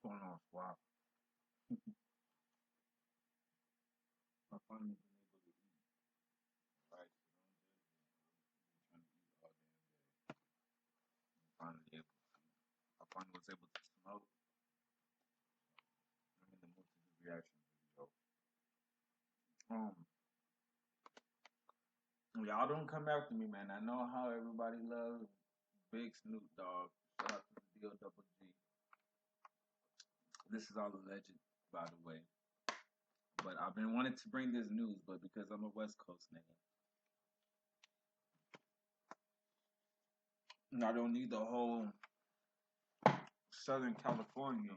going on, Swap? I finally been able to eat. Right? So don't judge me. I'm trying to eat all damn day. Finally able to. I finally was able to smoke. I'm in the mood to do reaction video. Um, y'all don't come after me, man. I know how everybody loves Big Snoop Dogg. Shout out to the D O double G. This is all alleged, by the way. But I've been wanting to bring this news, but because I'm a West Coast nigga, and I don't need the whole Southern California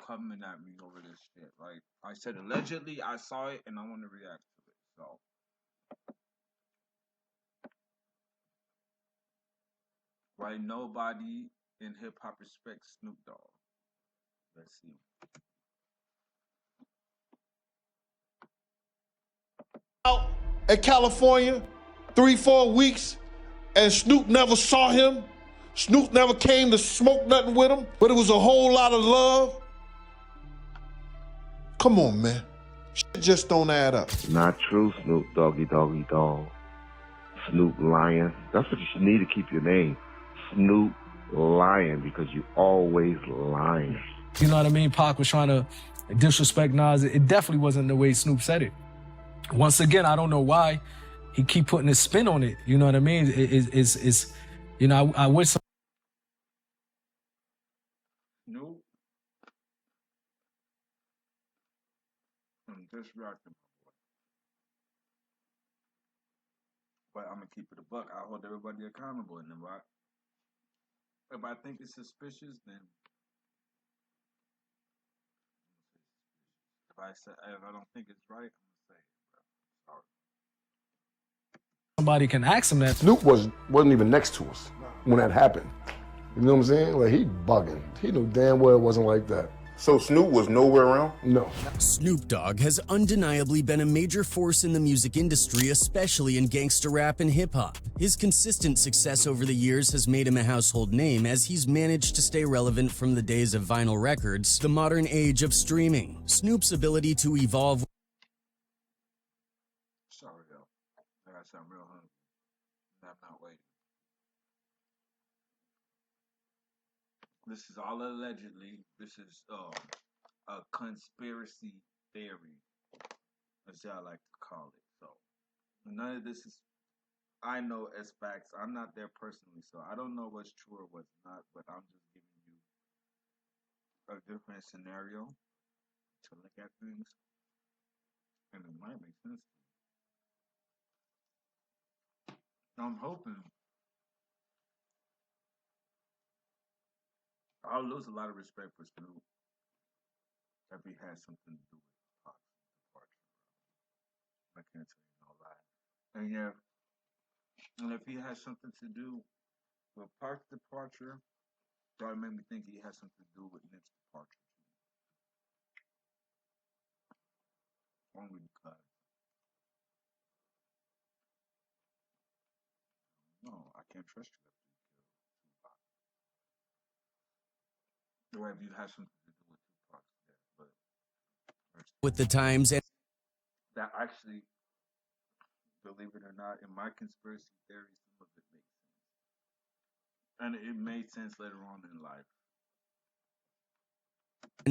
coming at me over this shit. Like I said, allegedly, I saw it and I want to react to it. So, right, nobody in hip hop respects Snoop Dogg. Let's see. Out at California 3-4 weeks and Snoop never saw him. Snoop never came to smoke nothing with him, but it was a whole lot of love. Come on, man. Shit just don't add up. Not true, Snoop Doggy Doggy Dog. Snoop Lion. That's what you should need to keep your name. Snoop Lion, because you always lying. You know what I mean? Pac was trying to disrespect Nas. It definitely wasn't the way Snoop said it. Once again, I don't know why he keep putting his spin on it. You know what I mean? It's you know, I wish. Snoop. I'm just reacting, my boy. But I'm gonna keep it a buck. I hold everybody accountable, and if I think it's suspicious, then if I don't think it's right, I'm gonna say it, bro. Sorry. Somebody can ask him that. Snoop wasn't even next to us when that happened. You know what I'm saying? Like, he bugging. He knew damn well it wasn't like that. So Snoop was nowhere around? No. Snoop Dogg has undeniably been a major force in the music industry, especially in gangsta rap and hip-hop. His consistent success over the years has made him a household name, as he's managed to stay relevant from the days of vinyl records, the modern age of streaming. Snoop's ability to evolve. Sorry, though. I got something real hungry. And I'm not waiting. This is all allegedly. This is a conspiracy theory, as y'all like to call it. So none of this is, I know, as facts. I'm not there personally, so I don't know what's true or what's not. But I'm just giving you a different scenario to look at things, and it might make sense to you. I'm hoping I'll lose a lot of respect for Snoop if he has something to do with Pac's departure. I can't tell you no lie. And yeah, and if he has something to do with Pac's departure, that made me think he has something to do with Nip's departure too. Only because no, I can't trust you after you kill Tupac. Or if you have something to do with Tupac's death, but With the times and that actually, believe it or not, in my conspiracy theory, some of it makes sense. And it made sense later on in life.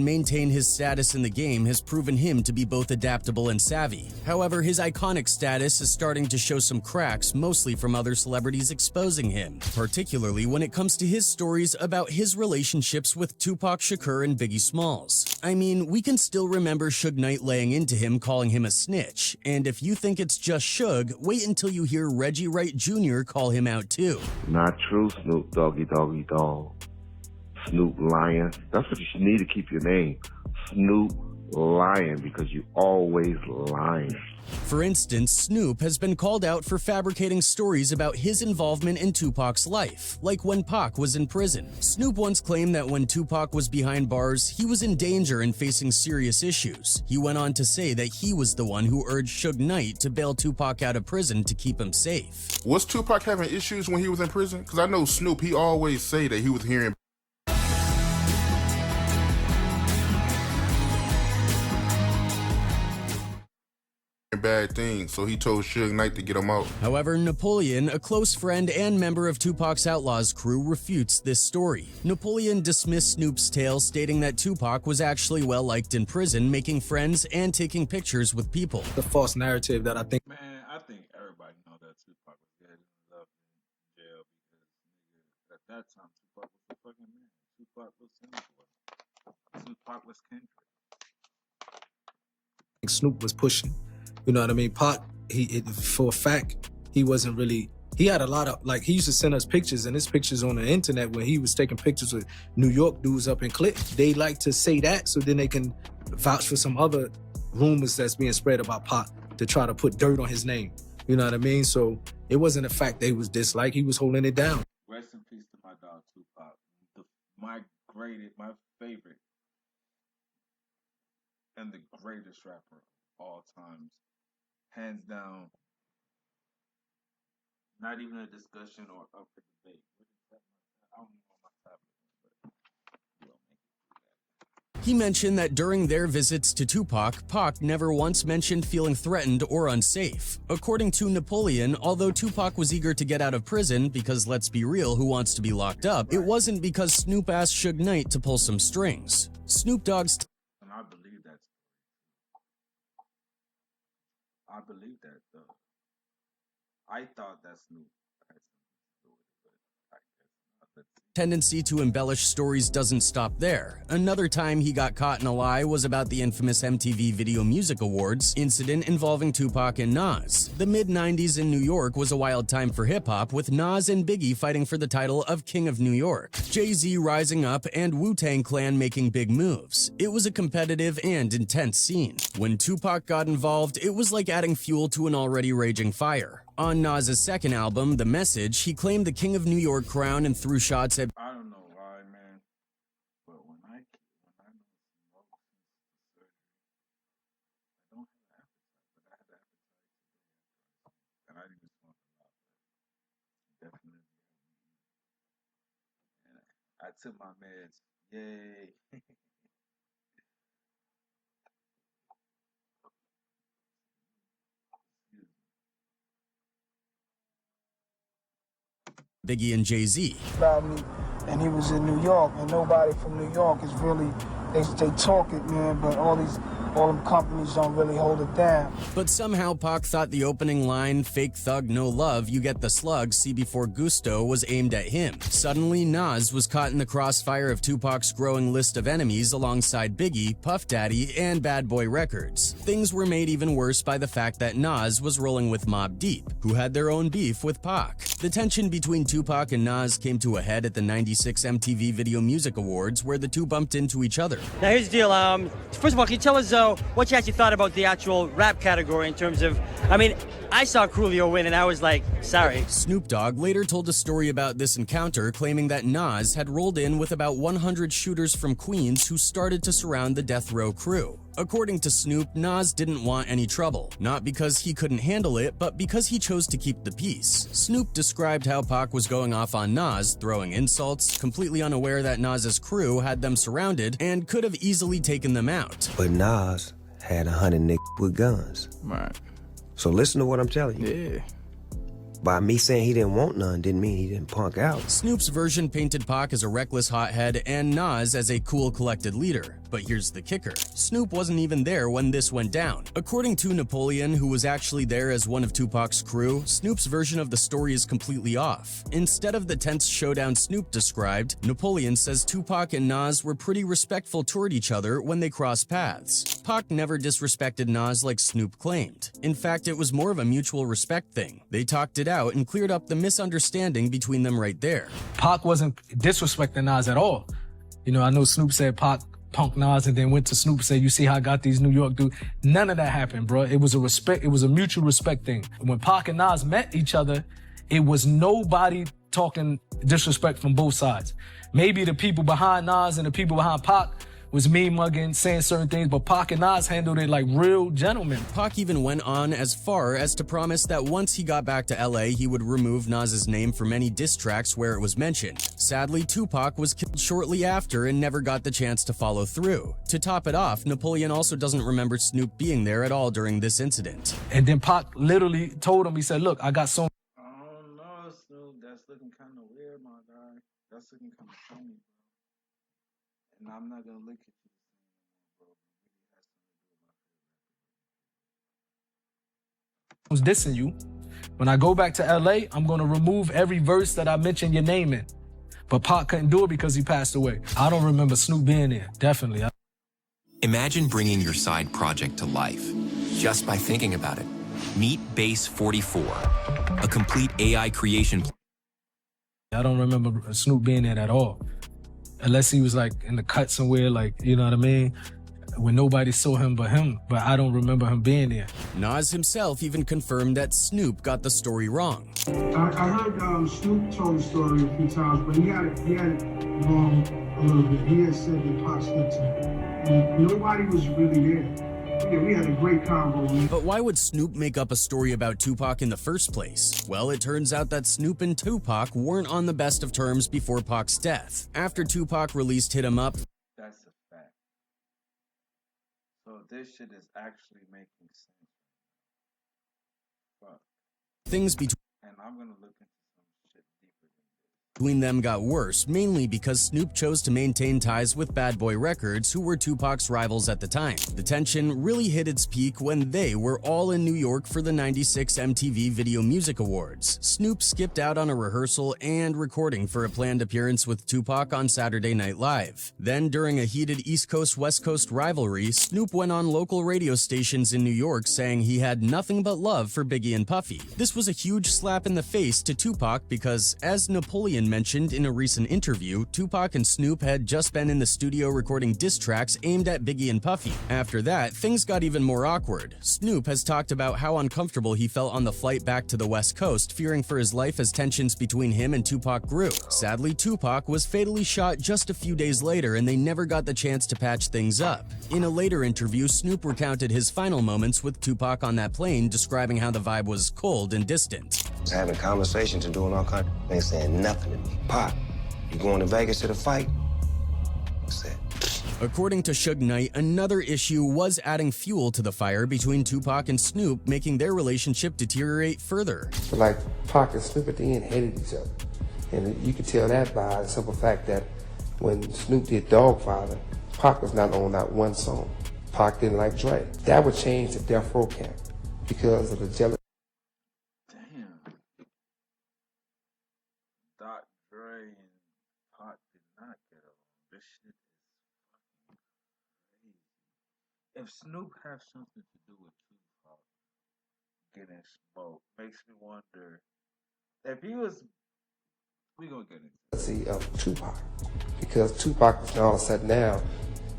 maintain his status in the game has proven him to be both adaptable and savvy. However, his iconic status is starting to show some cracks, mostly from other celebrities exposing him, particularly when it comes to his stories about his relationships with Tupac Shakur and Biggie Smalls. I mean, we can still remember Suge Knight laying into him, calling him a snitch, and if you think it's just Suge, wait until you hear Reggie Wright Jr. call him out too. Not true, Snoop Doggy Doggy Dog. Snoop Lion. That's what you should need to keep your name. Snoop Lion, because you always lying. For instance, Snoop has been called out for fabricating stories about his involvement in Tupac's life, like when Pac was in prison. Snoop once claimed that when Tupac was behind bars, he was in danger and facing serious issues. He went on to say that he was the one who urged Suge Knight to bail Tupac out of prison to keep him safe. Was Tupac having issues when he was in prison? Because I know Snoop, he always say that he was hearing bad things, so he told Suge Knight to get him out. However, Napoleon, a close friend and member of Tupac's Outlaws crew, refutes this story. Napoleon dismissed Snoop's tale, stating that Tupac was actually well-liked in prison, making friends and taking pictures with people. The false narrative that I think... Man, I think everybody know that Tupac was dead and loved in jail because at that time Tupac was the fucking man. Tupac was Snoop. Tupac was Kendrick. Snoop was pushing, you know what I mean? Pac, for a fact, he wasn't really, he had a lot of, like, he used to send us pictures, and his pictures on the internet when he was taking pictures with New York dudes up in Clip. They like to say that so then they can vouch for some other rumors that's being spread about Pac to try to put dirt on his name, you know what I mean? So it wasn't a fact that he was disliked, he was holding it down. Rest in peace to my dog Tupac, my favorite, and the greatest rapper of all times. Hands down. Not even a discussion or up for debate. I don't know my topic, but we'll make it through that. He mentioned that during their visits to Tupac, Pac never once mentioned feeling threatened or unsafe. According to Napoleon, although Tupac was eager to get out of prison, because let's be real, who wants to be locked up, it wasn't because Snoop asked Suge Knight to pull some strings. Snoop Dogg's and I believe that. I believe that, though. I thought that Snoop had something to do with it, but I guess not. tendency to embellish stories doesn't stop there. Another time he got caught in a lie was about the infamous MTV Video Music Awards incident involving Tupac and Nas. The mid-90s in New York was a wild time for hip-hop, with Nas and Biggie fighting for the title of King of New York, Jay-Z rising up, and Wu-Tang Clan making big moves. It was a competitive and intense scene. When Tupac got involved, it was like adding fuel to an already raging fire. On Nas' second album, The Message, he claimed the King of New York crown and threw shots at... I don't know why, man, but when I know smoke since the surgery, I don't have an appetite, but I had an appetite today, and I didn't smoke a lot, but definitely and I took my meds. Yay. Biggie and Jay-Z. About me, and he was in New York, and nobody from New York is really, they talk it, man, but all them companies don't really hold it down. But somehow Pac thought the opening line, "Fake thug, no love, you get the slug, see before gusto," was aimed at him. Suddenly, Nas was caught in the crossfire of Tupac's growing list of enemies alongside Biggie, Puff Daddy, and Bad Boy Records. Things were made even worse by the fact that Nas was rolling with Mobb Deep, who had their own beef with Pac. The tension between Tupac and Nas came to a head at the '96 MTV Video Music Awards, where the two bumped into each other. Now here's the deal. First of all, can you tell us what you actually thought about the actual rap category in terms of, I mean, I saw Coolio win and I was like, sorry. Snoop Dogg later told a story about this encounter, claiming that Nas had rolled in with about 100 shooters from Queens who started to surround the Death Row crew. According to Snoop, Nas didn't want any trouble, not because he couldn't handle it, but because he chose to keep the peace. Snoop described how Pac was going off on Nas, throwing insults, completely unaware that Nas's crew had them surrounded and could have easily taken them out. But Nas had 100 niggas with guns. Right. So listen to what I'm telling you. Yeah. By me saying he didn't want none didn't mean he didn't punk out. Snoop's version painted Pac as a reckless hothead and Nas as a cool, collected leader. But here's the kicker. Snoop wasn't even there when this went down. According to Napoleon, who was actually there as one of Tupac's crew, Snoop's version of the story is completely off. Instead of the tense showdown Snoop described, Napoleon says Tupac and Nas were pretty respectful toward each other when they crossed paths. Pac never disrespected Nas like Snoop claimed. In fact, it was more of a mutual respect thing. They talked it out and cleared up the misunderstanding between them right there. Pac wasn't disrespecting Nas at all. You know, I know Snoop said Pac punked Nas and then went to Snoop and said, you see how I got these New York dudes? None of that happened, bro. It was a mutual respect thing. When Pac and Nas met each other, it was nobody talking disrespect from both sides. Maybe the people behind Nas and the people behind Pac was mean mugging, saying certain things, but Pac and Nas handled it like real gentlemen. Pac even went on as far as to promise that once he got back to LA, he would remove Nas's name from any diss tracks where it was mentioned. Sadly, Tupac was killed shortly after and never got the chance to follow through. To top it off, Napoleon also doesn't remember Snoop being there at all during this incident. And then Pac literally told him, he said, look, I got so... I don't know, Snoop. That's looking kind of weird, my guy. That's looking kind of funny, bro. And I'm not going to look at you the same, bro. I was dissing you. When I go back to LA, I'm going to remove every verse that I mentioned your name in. But Pac couldn't do it because he passed away. I don't remember Snoop being there, definitely. Imagine bringing your side project to life just by thinking about it. Meet Base 44, a complete AI creation. I don't remember Snoop being there at all. Unless he was like in the cut somewhere, like, you know what I mean? When nobody saw him but him, but I don't remember him being there. Nas himself even confirmed that Snoop got the story wrong. I heard Snoop told the story a few times, but he had it wrong a little bit. He had said that Pac slipped him. And nobody was really there. Yeah, we had a great combo. But why would Snoop make up a story about Tupac in the first place? Well, it turns out that Snoop and Tupac weren't on the best of terms before Pac's death. After Tupac released Hit 'Em Up, that's a fact. So this shit is actually making sense. Fuck. things between And I'm going to look into some shit deeper than them got worse, mainly because Snoop chose to maintain ties with Bad Boy Records, who were Tupac's rivals at the time. The tension really hit its peak when they were all in New York for the '96 MTV Video Music Awards. Snoop skipped out on a rehearsal and recording for a planned appearance with Tupac on Saturday Night Live. Then, during a heated East Coast-West Coast rivalry, Snoop went on local radio stations in New York saying he had nothing but love for Biggie and Puffy. This was a huge slap in the face to Tupac because, as Napoleon mentioned in a recent interview, Tupac and Snoop had just been in the studio recording diss tracks aimed at Biggie and Puffy. After that, things got even more awkward. Snoop has talked about how uncomfortable he felt on the flight back to the West Coast, fearing for his life as tensions between him and Tupac grew. Sadly, Tupac was fatally shot just a few days later, and they never got the chance to patch things up. In a later interview, Snoop recounted his final moments with Tupac on that plane, describing how the vibe was cold and distant. Having conversations and doing all kinds of things, saying nothing to me. Pop, you going to Vegas to the fight? What's that? According to Suge Knight, another issue was adding fuel to the fire between Tupac and Snoop, making their relationship deteriorate further. But like Pac and Snoop at the end hated each other. And you could tell that by the simple fact that when Snoop did Dogfather, Pac was not on that one song. Pac didn't like Dre. That would change the Death Row camp because of the jealousy. Dre and Pac did not get along. This shit is fucking crazy. If Snoop has something to do with Tupac getting smoked, makes me wonder if he was. We gonna get into of Tupac, because Tupac is all of a sudden now.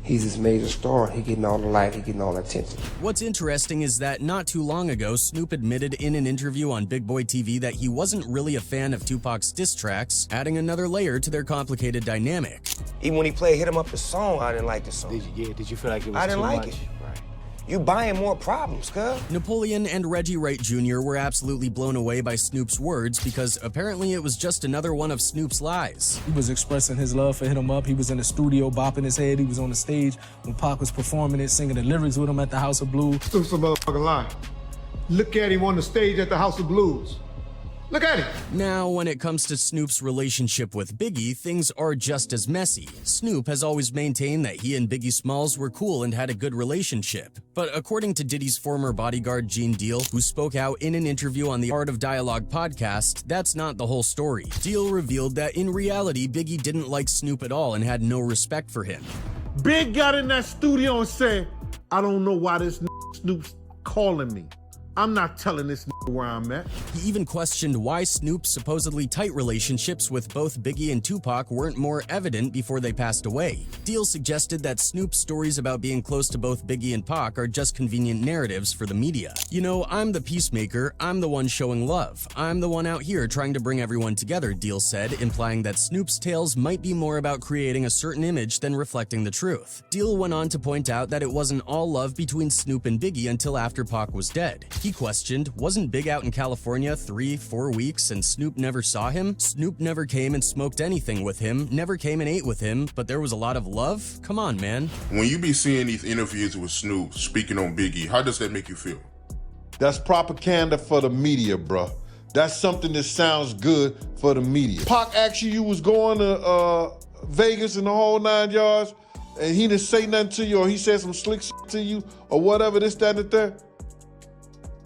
He's this major star, he getting all the light, he getting all the attention. What's interesting is that not too long ago, Snoop admitted in an interview on Big Boy TV that he wasn't really a fan of Tupac's diss tracks, adding another layer to their complicated dynamic. Even when he played Hit 'Em Up the song, I didn't like the song. Did you feel like it was I didn't too like much? it. You buying more problems, cuz. Napoleon and Reggie Wright Jr. were absolutely blown away by Snoop's words because apparently it was just another one of Snoop's lies. He was expressing his love for Hit 'Em Up. He was in the studio bopping his head. He was on the stage when Pac was performing it, singing the lyrics with him at the House of Blues. Snoop's a motherfucking lie. Look at him on the stage at the House of Blues. Look at him. Now, when it comes to Snoop's relationship with Biggie, things are just as messy. Snoop has always maintained that he and Biggie Smalls were cool and had a good relationship. But according to Diddy's former bodyguard, Gene Deal, who spoke out in an interview on the Art of Dialogue podcast, that's not the whole story. Deal revealed that in reality, Biggie didn't like Snoop at all and had no respect for him. Big got in that studio and said, I don't know why this Snoop's calling me. I'm not telling this where I'm at. He even questioned why Snoop's supposedly tight relationships with both Biggie and Tupac weren't more evident before they passed away. Deal suggested that Snoop's stories about being close to both Biggie and Pac are just convenient narratives for the media. You know, I'm the peacemaker, I'm the one showing love, I'm the one out here trying to bring everyone together, Deal said, implying that Snoop's tales might be more about creating a certain image than reflecting the truth. Deal went on to point out that it wasn't all love between Snoop and Biggie until after Pac was dead. He questioned, wasn't Big out in California 3-4 weeks and Snoop never saw him? Snoop never came and smoked anything with him, never came and ate with him, but there was a lot of love? Come on, man. When you be seeing these interviews with Snoop speaking on Biggie, how does that make you feel? That's propaganda for the media, bruh. That's something that sounds good for the media. Pac actually you was going to Vegas and the whole 9 yards, and he didn't say nothing to you, or he said some slick shit to you, or whatever, this, that, and the third.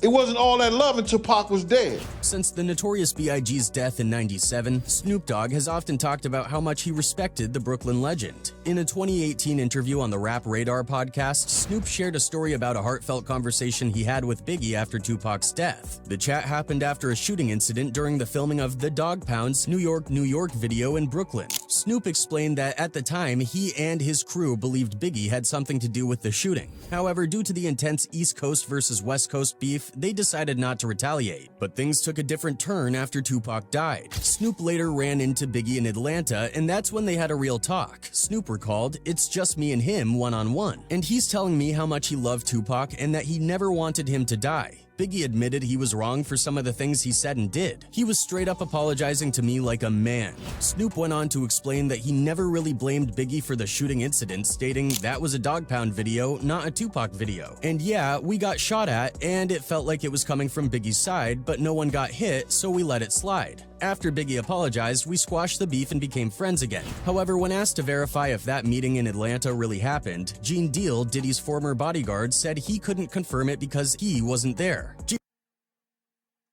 It wasn't all that love until Pac was dead. Since the Notorious B.I.G.'s death in '97, Snoop Dogg has often talked about how much he respected the Brooklyn legend. In a 2018 interview on the Rap Radar podcast, Snoop shared a story about a heartfelt conversation he had with Biggie after Tupac's death. The chat happened after a shooting incident during the filming of the Dog Pound's New York, New York video in Brooklyn. Snoop explained that at the time, he and his crew believed Biggie had something to do with the shooting. However, due to the intense East Coast versus West Coast beef, they decided not to retaliate, but things took a different turn after Tupac died. Snoop later ran into Biggie in Atlanta, and that's when they had a real talk. Snoop recalled, "It's just me and him one-on-one, and he's telling me how much he loved Tupac and that he never wanted him to die." Biggie admitted he was wrong for some of the things he said and did. He was straight up apologizing to me like a man. Snoop went on to explain that he never really blamed Biggie for the shooting incident, stating that was a Dog Pound video, not a Tupac video. And yeah, we got shot at, and it felt like it was coming from Biggie's side, but no one got hit, so we let it slide. After Biggie apologized, we squashed the beef and became friends again. However, when asked to verify if that meeting in Atlanta really happened, Gene Deal, Diddy's former bodyguard, said he couldn't confirm it because he wasn't there.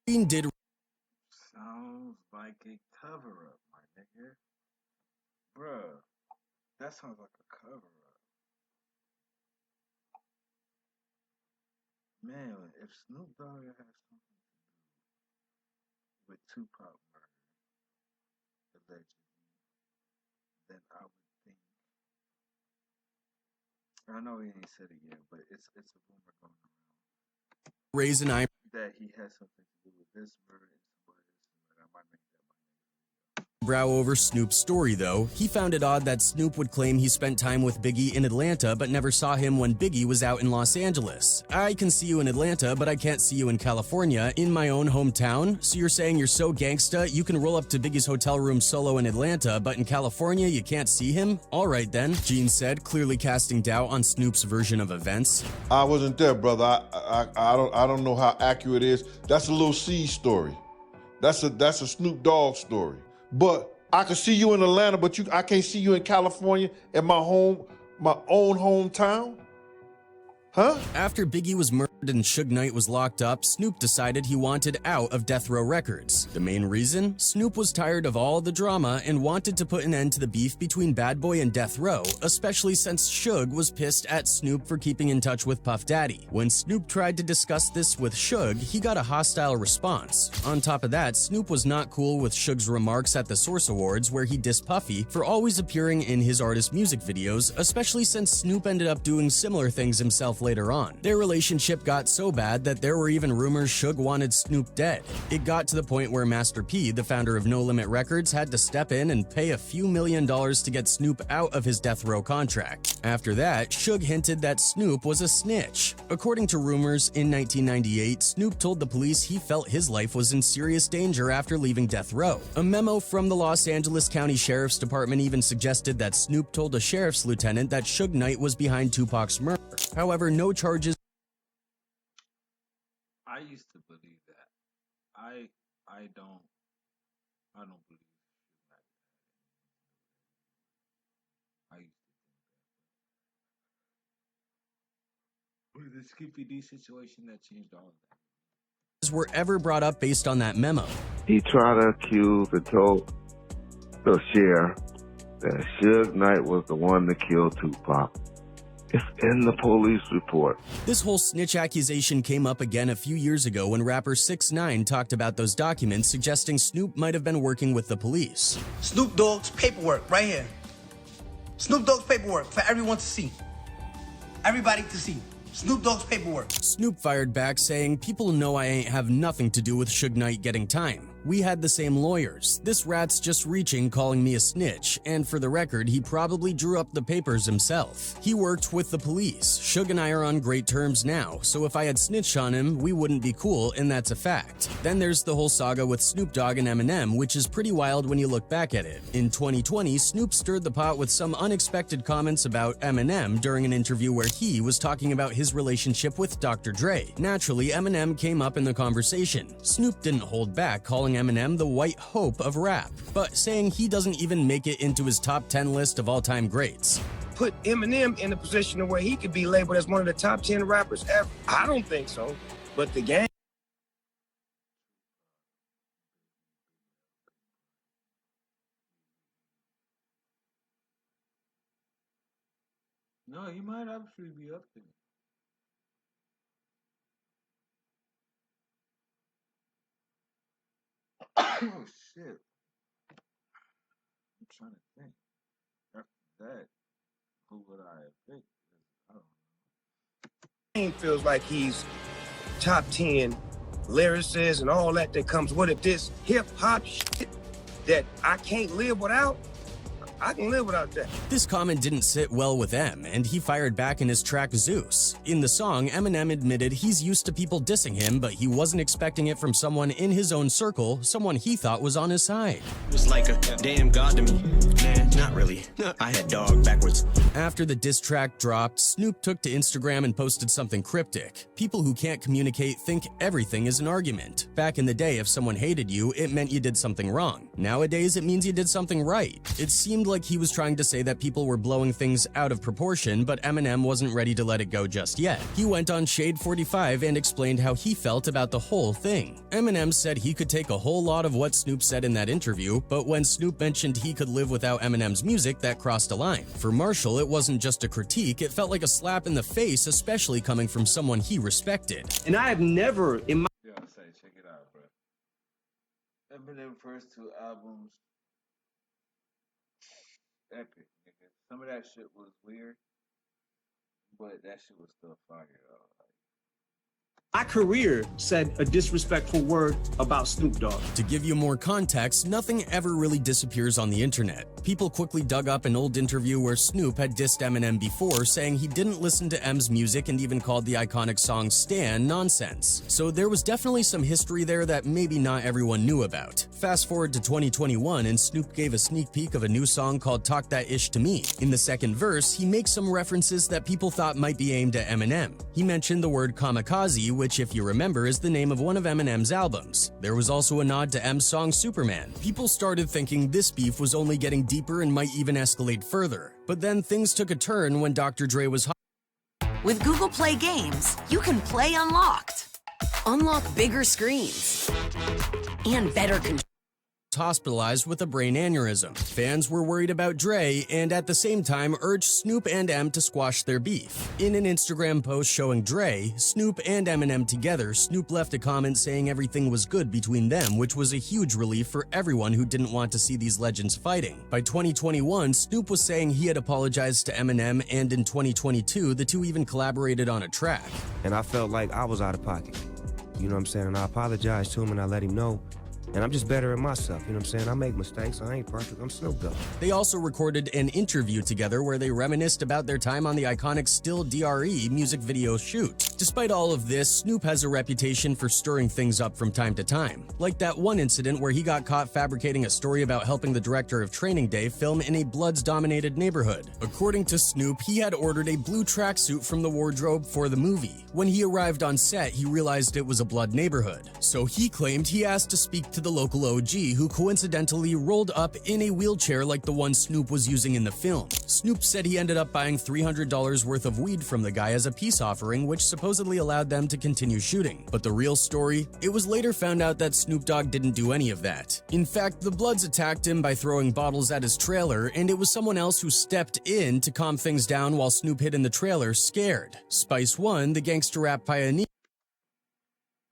Gene did. Sounds like a cover-up, my nigga. Bruh, that sounds like a cover-up. Man, if Snoop Dogg has something to do with Tupac murder, allegedly, then I would think. I know he ain't said it yet, but it's a rumor going around. Raise an eye. That he has something to do with this murder and somebody else. I might make that. Brow over Snoop's story, though. He found it odd that Snoop would claim he spent time with Biggie in Atlanta but never saw him when Biggie was out in Los Angeles. I can see you in Atlanta, but I can't see you in California, in my own hometown. So you're saying you're so gangsta, you can roll up to Biggie's hotel room solo in Atlanta, but in California you can't see him? Alright then, Gene said, clearly casting doubt on Snoop's version of events. I wasn't there, brother. I don't know how accurate it is. That's a Lil C story. That's a Snoop Dogg story. But I can see you in Atlanta, but I can't see you in California at my own hometown? Huh? After Biggie was murdered and Suge Knight was locked up, Snoop decided he wanted out of Death Row Records. The main reason? Snoop was tired of all the drama and wanted to put an end to the beef between Bad Boy and Death Row, especially since Suge was pissed at Snoop for keeping in touch with Puff Daddy. When Snoop tried to discuss this with Suge, he got a hostile response. On top of that, Snoop was not cool with Suge's remarks at the Source Awards where he dissed Puffy for always appearing in his artist music videos, especially since Snoop ended up doing similar things himself later on. Their relationship got so bad that there were even rumors Suge wanted Snoop dead. It got to the point where Master P, the founder of No Limit Records, had to step in and pay a few $1 million to get Snoop out of his Death Row contract. After that, Suge hinted that Snoop was a snitch. According to rumors, in 1998, Snoop told the police he felt his life was in serious danger after leaving Death Row. A memo from the Los Angeles County Sheriff's Department even suggested that Snoop told a sheriff's lieutenant that Suge Knight was behind Tupac's murder. However, no charges. I used to believe that. I don't believe that. I used to think that. With the Skippy D situation, that changed all of that. Were ever brought up based on that memo. He tried to accuse and told the sheriff that Suge Knight was the one that killed Tupac. It's in the police report. This whole snitch accusation came up again a few years ago when rapper 6ix9ine talked about those documents suggesting Snoop might have been working with the police. Snoop Dogg's paperwork right here. Snoop Dogg's paperwork for everyone to see. Everybody to see. Snoop Dogg's paperwork. Snoop fired back saying, "People know I ain't have nothing to do with Suge Knight getting time. We had the same lawyers. This rat's just reaching, calling me a snitch, and for the record, he probably drew up the papers himself. He worked with the police. Suge and I are on great terms now, so if I had snitched on him, we wouldn't be cool, and that's a fact." Then there's the whole saga with Snoop Dogg and Eminem, which is pretty wild when you look back at it. In 2020, Snoop stirred the pot with some unexpected comments about Eminem during an interview where he was talking about his relationship with Dr. Dre. Naturally, Eminem came up in the conversation. Snoop didn't hold back, calling Eminem the white hope of rap, but saying he doesn't even make it into his top 10 list of all-time greats. Put Eminem in a position where he could be labeled as one of the top 10 rappers ever. I don't think so, but the game. No, he might actually be up there. Oh shit! I'm trying to think. After that, who would I have picked? I don't know. Game feels like he's top 10 lyricists and all that comes with it. This hip hop shit that I can't live without. I can live without that. This comment didn't sit well with M, and he fired back in his track Zeus. In the song, Eminem admitted he's used to people dissing him, but he wasn't expecting it from someone in his own circle, someone he thought was on his side. It's like a damn god to me. Man, not really. I had dog backwards. After the diss track dropped, Snoop took to Instagram and posted something cryptic. People who can't communicate think everything is an argument. Back in the day, if someone hated you, it meant you did something wrong. Nowadays, it means you did something right. It seemed like he was trying to say that people were blowing things out of proportion, but Eminem wasn't ready to let it go just yet. He went on Shade 45 and explained how he felt about the whole thing. Eminem said he could take a whole lot of what Snoop said in that interview, but when Snoop mentioned he could live without Eminem's music, that crossed a line. For Marshall, it wasn't just a critique, it felt like a slap in the face, especially coming from someone he respected. And I have never in my Say, check it out, bro. Eminem first two albums, epic, nigga. Some of that shit was weird, but that shit was still fire, though. My career said a disrespectful word about Snoop Dogg. To give you more context, nothing ever really disappears on the internet. People quickly dug up an old interview where Snoop had dissed Eminem before, saying he didn't listen to M's music and even called the iconic song Stan nonsense. So there was definitely some history there that maybe not everyone knew about. Fast forward to 2021 and Snoop gave a sneak peek of a new song called Talk That Ish to Me. In the second verse, he makes some references that people thought might be aimed at Eminem. He mentioned the word kamikaze, which if you remember is the name of one of Eminem's albums. There was also a nod to M's song Superman. People started thinking this beef was only getting deeper and might even escalate further. But then things took a turn when Dr. Dre was With Google Play Games, you can play unlocked. Unlock bigger screens and better control. hospitalized with a brain aneurysm. Fans were worried about Dre and at the same time urged Snoop and M to squash their beef. In an Instagram post showing Dre, Snoop and Eminem together, Snoop left a comment saying everything was good between them, which was a huge relief for everyone who didn't want to see these legends fighting. By 2021, Snoop was saying he had apologized to Eminem, and in 2022, the two even collaborated on a track. And I felt like I was out of pocket. You know what I'm saying? And I apologized to him and I let him know. And I'm just better at myself, you know what I'm saying? I make mistakes, I ain't perfect, I'm Snoop Dogg. They also recorded an interview together where they reminisced about their time on the iconic Still DRE music video shoot. Despite all of this, Snoop has a reputation for stirring things up from time to time. Like that one incident where he got caught fabricating a story about helping the director of Training Day film in a Bloods-dominated neighborhood. According to Snoop, he had ordered a blue tracksuit from the wardrobe for the movie. When he arrived on set, he realized it was a Blood neighborhood. So he claimed he asked to speak to the local OG, who coincidentally rolled up in a wheelchair like the one Snoop was using in the film. Snoop said he ended up buying $300 worth of weed from the guy as a peace offering, which supposedly supposedly allowed them to continue shooting. But the real story? It was later found out that Snoop Dogg didn't do any of that. In fact, the Bloods attacked him by throwing bottles at his trailer, and it was someone else who stepped in to calm things down while Snoop hid in the trailer, scared. Spice One, the gangster rap pioneer.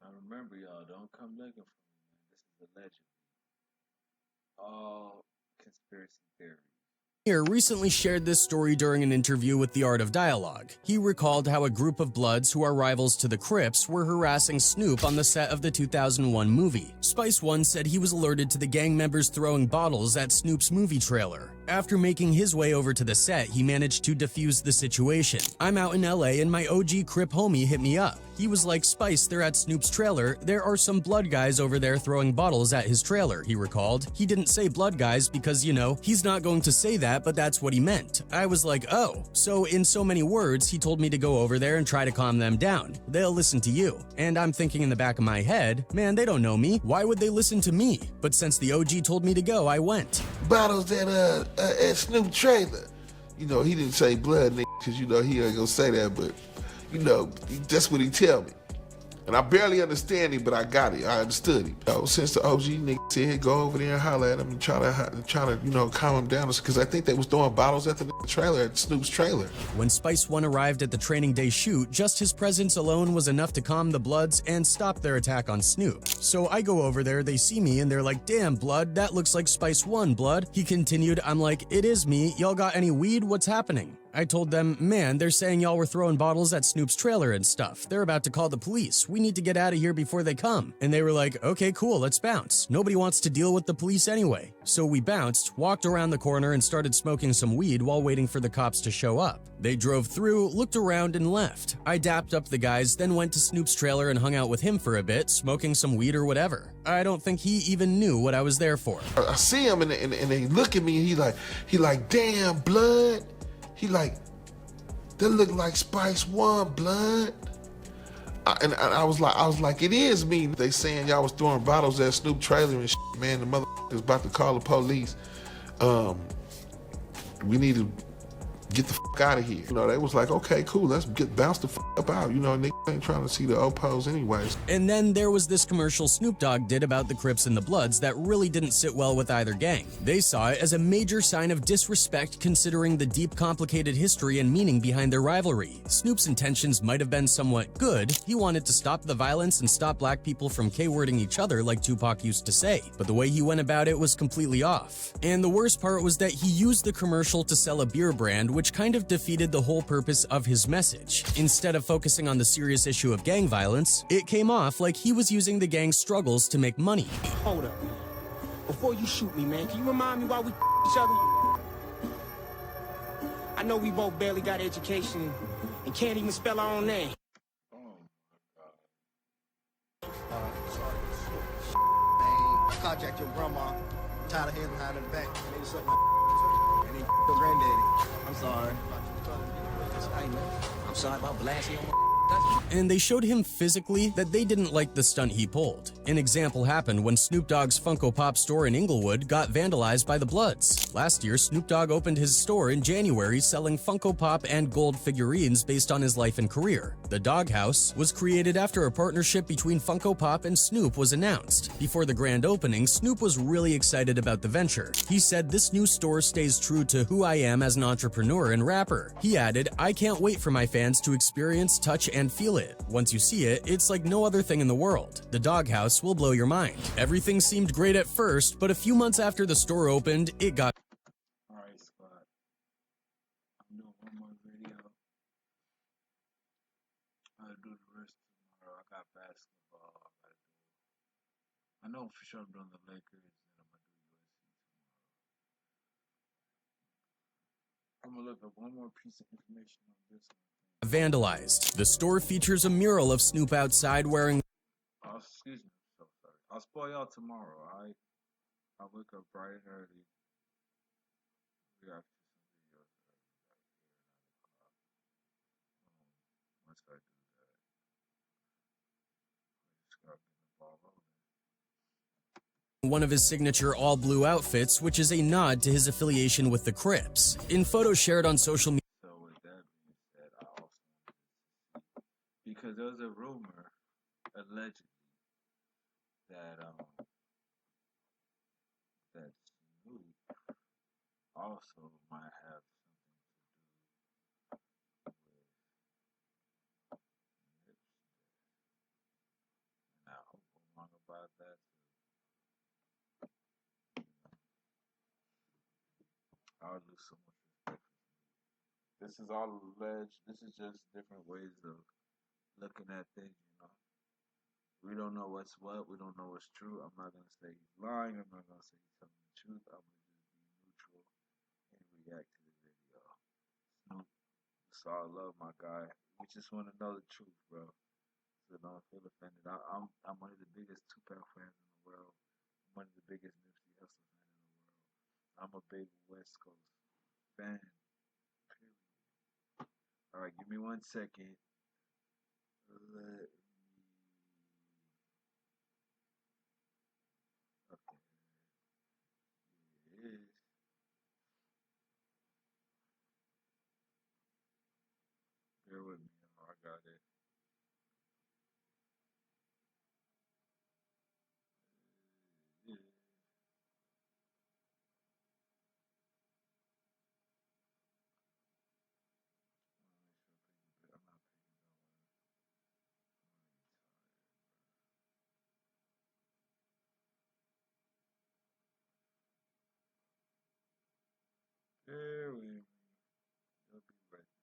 I remember, y'all, don't come looking for me, man. This is a legend. All conspiracy theories. Recently shared this story during an interview with The Art of Dialogue. He recalled how a group of Bloods who are rivals to the Crips were harassing Snoop on the set of the 2001 movie. Spice One said he was alerted to the gang members throwing bottles at Snoop's movie trailer. After making his way over to the set, he managed to defuse the situation. I'm out in LA and my OG Crip homie hit me up. He was like, Spice, they're at Snoop's trailer. There are some Blood guys over there throwing bottles at his trailer, he recalled. He didn't say Blood guys because, you know, he's not going to say that, but that's what he meant. I was like, oh. So in so many words, he told me to go over there and try to calm them down. They'll listen to you. And I'm thinking in the back of my head, man, they don't know me. Why would they listen to me? But since the OG told me to go, I went. Bottles at Snoop trailer. You know, he didn't say Blood, because, you know, he ain't gonna say that, but, you know, that's what he tell me. And I barely understand him, but I got it. I understood him. Since the OG nigga said go over there and holler at him and try to, you know, calm him down, because I think they was throwing bottles at the trailer, at Snoop's trailer. When Spice One arrived at the training day shoot, just his presence alone was enough to calm the Bloods and stop their attack on Snoop. So I go over there, they see me, and they're like, damn, Blood, that looks like Spice One, Blood. He continued, I'm like, it is me. Y'all got any weed? What's happening? I told them, man, they're saying y'all were throwing bottles at Snoop's trailer and stuff. They're about to call the police. We need to get out of here before they come. And they were like, okay, cool, let's bounce. Nobody wants to deal with the police anyway. So we bounced, walked around the corner, and started smoking some weed while waiting for the cops to show up. They drove through, looked around, and left. I dapped up the guys, then went to Snoop's trailer and hung out with him for a bit, smoking some weed or whatever. I don't think he even knew what I was there for. I see him and they look at me and he like, damn, Blood. He like, that look like Spice One, Blood. And I was like, it is me. They saying y'all was throwing bottles at Snoop trailer and shit, man. The motherfucker's about to call the police. We need to get the fuck out of here. You know, they was like, okay, cool, let's bounce the fuck up out. You know, niggas ain't trying to see the Opos anyways. And then there was this commercial Snoop Dogg did about the Crips and the Bloods that really didn't sit well with either gang. They saw it as a major sign of disrespect considering the deep, complicated history and meaning behind their rivalry. Snoop's intentions might have been somewhat good. He wanted to stop the violence and stop black people from K-wording each other like Tupac used to say. But the way he went about it was completely off. And the worst part was that he used the commercial to sell a beer brand, which kind of defeated the whole purpose of his message. Instead of focusing on the serious issue of gang violence, it came off like he was using the gang's struggles to make money. Hold up. Before you shoot me, man, can you remind me why we each other? I know we both barely got education and can't even spell our own name. Contact your grandma, tired of head behind the back, maybe something and then your granddaddy. I'm sorry. I'm sorry about blasting your And they showed him physically that they didn't like the stunt he pulled. An example happened when Snoop Dogg's Funko Pop store in Inglewood got vandalized by the Bloods. Last year, Snoop Dogg opened his store in January selling Funko Pop and gold figurines based on his life and career. The Doghouse was created after a partnership between Funko Pop and Snoop was announced. Before the grand opening, Snoop was really excited about the venture. He said, "This new store stays true to who I am as an entrepreneur and rapper." He added, "I can't wait for my fans to experience, touch, and feel it. Once you see it, it's like no other thing in the world. The Doghouse will blow your mind." Everything seemed great at first, but a few months after the store opened, it got... Alright, squad. I'm doing one more video. I'll do the rest tomorrow. I got basketball. I know for sure I'm doing the Lakers, and I'm going to do USC tomorrow. I'm going to look up one more piece of information on this one. vandalized. The store features a mural of Snoop outside wearing... Excuse me, so sorry. I'll spoil y'all tomorrow, alright? I'll wake up bright and early. We got some videos once I do that, I just gotta get the ball rolling. One of his signature all-blue outfits, which is a nod to his affiliation with the Crips. In photos shared on social media, So with that being said, I also because allegedly that that Snoop also might have something to do with Nipsey. And I hope I'm wrong about that too. I'll lose so much respect. This is all alleged. This is just different ways of looking at things, you know. We don't know what's what. We don't know what's true. I'm not going to say he's lying. I'm not going to say he's telling the truth. I'm going to just be neutral and react to the video. Snoop, so I love my guy. We just want to know the truth, bro. So don't feel offended. I'm one of the biggest Tupac fans in the world. I'm one of the biggest Nipsey Hussle fans in the world. I'm a big West Coast fan. Period. All right, give me 1 second. Let me. Okay. Here it is. Bear with me, y'all. I got it. Yeah. I'm not picking that one. Bear with me. You'll be right there.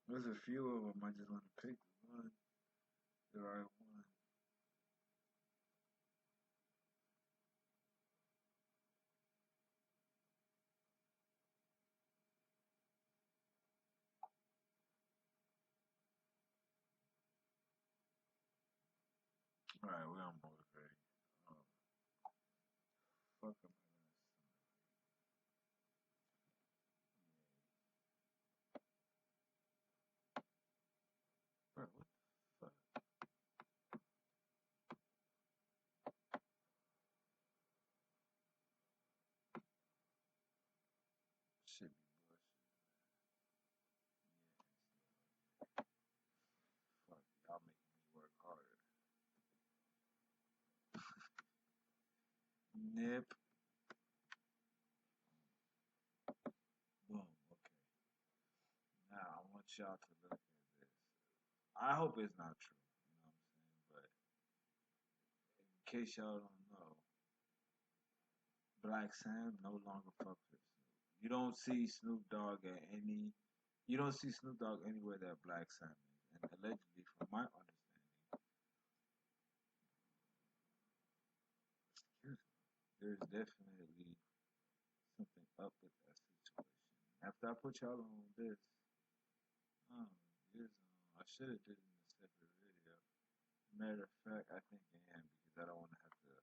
There's a few of them. I just want to pick the one, the right one. All right, we're on motivate. Oh, fuck am I gonna say? Bro, what the fuck? Shit be bullshit. Fuck, y'all making me work harder. Nip. Boom. Okay. Now I want y'all to look at this. I hope it's not true. You know what I'm saying? But in case y'all don't know, Black Sam no longer fucks with Snoop. You don't see Snoop Dogg at any. You don't see Snoop Dogg anywhere that Black Sam is. And allegedly, from my understanding, excuse me, there's definitely something up with that situation. After I put y'all on this, here's I should have did it in a separate video. Matter of fact, I think I am because I don't want to have to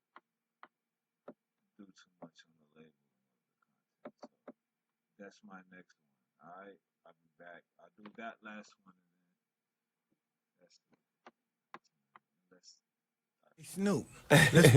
do too much on the labeling of the content. So that's my next one. Alright, I'll be back. I'll do that last one and then that's it. Let's Snoop.